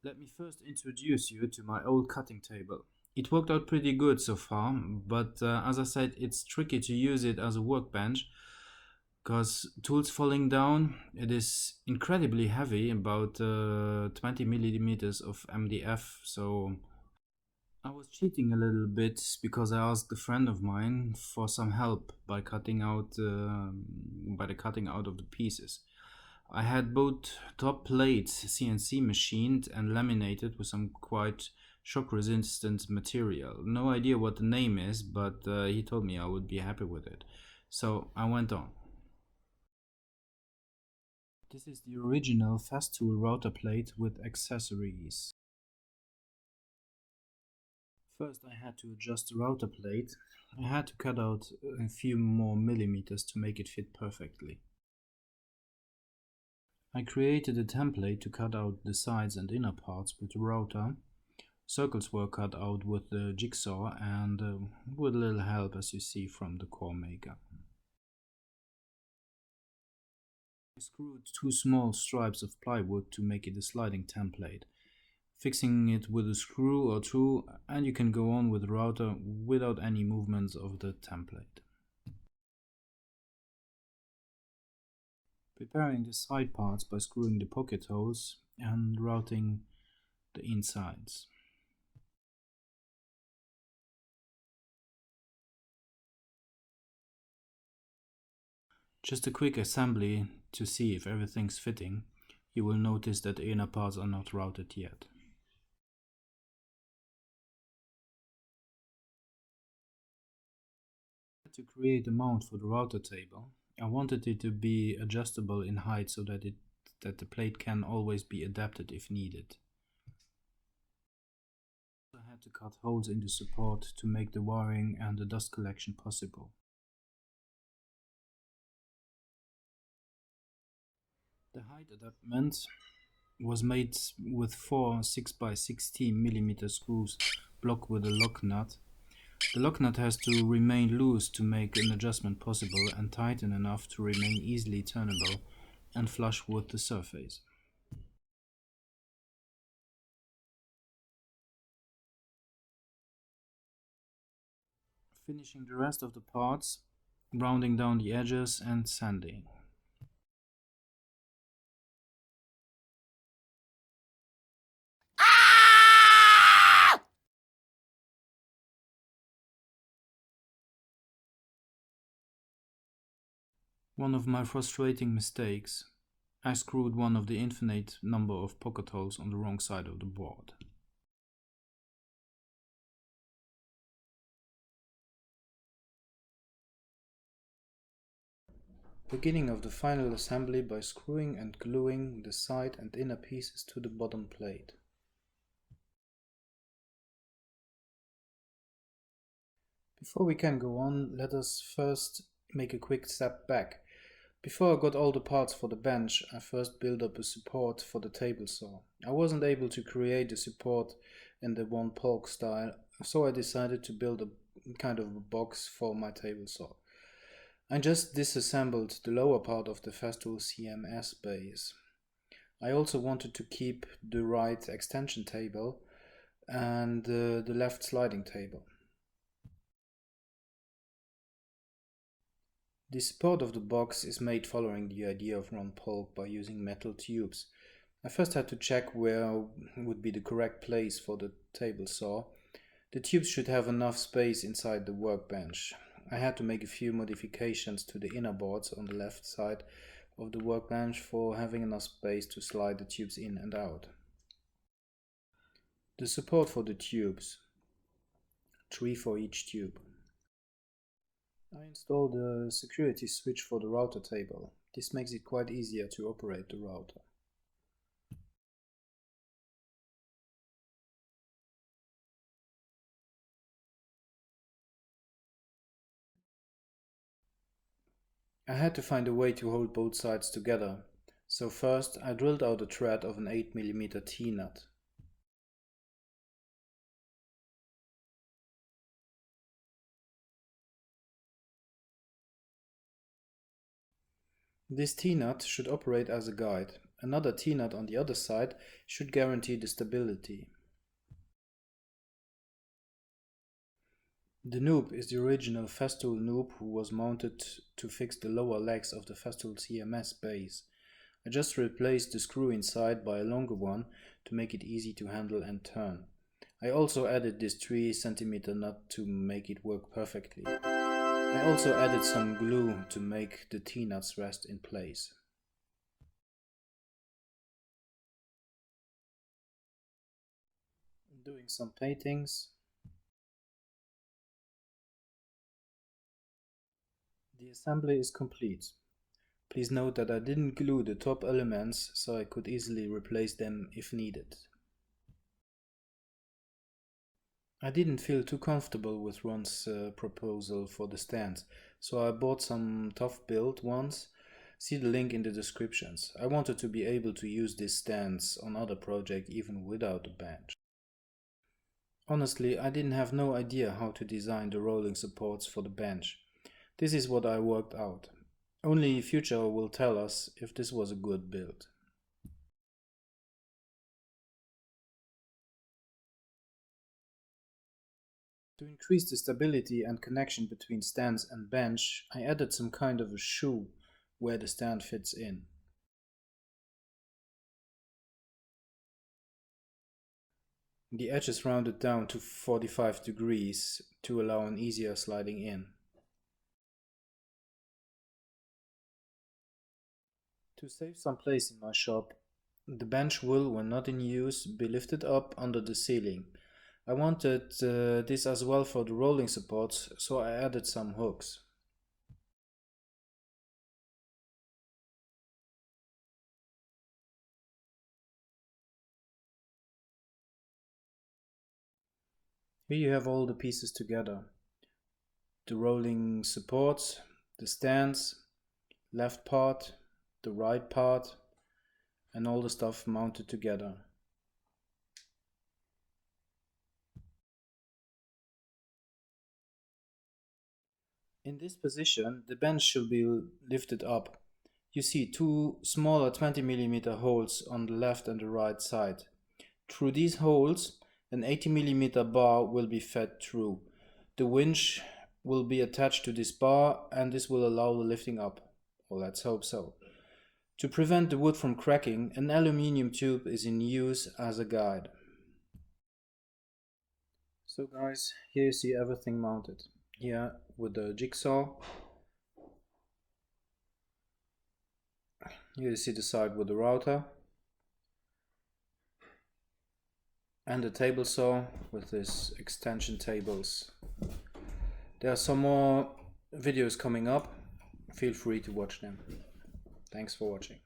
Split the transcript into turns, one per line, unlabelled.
Let me first introduce you to my old cutting table. It worked out pretty good so far, but as I said, it's tricky to use it as a workbench because tools falling down, it is incredibly heavy, about 20 millimeters of MDF. So I was cheating a little bit because I asked a friend of mine for some help by the cutting out of the pieces. I had both top plates CNC machined and laminated with some quite shock resistant material. No idea what the name is, but he told me I would be happy with it. So I went on. This is the original Festool router plate with accessories. First I had to adjust the router plate. I had to cut out a few more millimeters to make it fit perfectly. I created a template to cut out the sides and inner parts with the router. Circles were cut out with the jigsaw and with a little help, as you see, from the core maker. I screwed two small stripes of plywood to make it a sliding template, fixing it with a screw or two, and you can go on with the router without any movements of the template. Preparing the side parts by screwing the pocket holes and routing the insides. Just a quick assembly to see if everything's fitting. You will notice that the inner parts are not routed yet. To create a mount for the router table, I wanted it to be adjustable in height so that the plate can always be adapted if needed. I had to cut holes in the support to make the wiring and the dust collection possible. The height adaptation was made with four 6x16mm screws blocked with a lock nut. The lock nut has to remain loose to make an adjustment possible and tighten enough to remain easily turnable and flush with the surface. Finishing the rest of the parts, rounding down the edges and sanding. One of my frustrating mistakes. I screwed one of the infinite number of pocket holes on the wrong side of the board. Beginning of the final assembly by screwing and gluing the side and inner pieces to the bottom plate. Before we can go on, let us first make a quick step back. Before I got all the parts for the bench, I first built up a support for the table saw. I wasn't able to create the support in the one Polk style, so I decided to build a kind of a box for my table saw. I just disassembled the lower part of the Festool CMS base. I also wanted to keep the right extension table and the left sliding table. The support of the box is made following the idea of Ron Polk by using metal tubes. I first had to check where would be the correct place for the table saw. The tubes should have enough space inside the workbench. I had to make a few modifications to the inner boards on the left side of the workbench for having enough space to slide the tubes in and out. The support for the tubes, 3 for each tube. I installed a security switch for the router table. This makes it quite easier to operate the router. I had to find a way to hold both sides together, so first I drilled out a thread of an 8mm T-nut. This T-nut should operate as a guide. Another T-nut on the other side should guarantee the stability. The noob is the original Festool noob who was mounted to fix the lower legs of the Festool CMS base. I just replaced the screw inside by a longer one to make it easy to handle and turn. I also added this 3 cm nut to make it work perfectly. I also added some glue to make the T-nuts rest in place. Doing some paintings. The assembly is complete. Please note that I didn't glue the top elements, so I could easily replace them if needed. I didn't feel too comfortable with Ron's proposal for the stands, so I bought some tough built ones. See the link in the descriptions. I wanted to be able to use these stands on other projects even without a bench. Honestly, I didn't have no idea how to design the rolling supports for the bench. This is what I worked out. Only future will tell us if this was a good build. To increase the stability and connection between stands and bench, I added some kind of a shoe where the stand fits in. The edge is rounded down to 45 degrees to allow an easier sliding in. To save some place in my shop, the bench will, when not in use, be lifted up under the ceiling. I wanted this as well for the rolling supports, so I added some hooks. Here you have all the pieces together. The rolling supports, the stands, left part, the right part, and all the stuff mounted together. In this position, the bench should be lifted up. You see 2 smaller 20mm holes on the left and the right side. Through these holes, an 80mm bar will be fed through. The winch will be attached to this bar and this will allow the lifting up. Well, let's hope so. To prevent the wood from cracking, an aluminium tube is in use as a guide. So guys, here you see everything mounted. Here with the jigsaw. Here you see the side with the router. And the table saw with these extension tables. There are some more videos coming up. Feel free to watch them. Thanks for watching.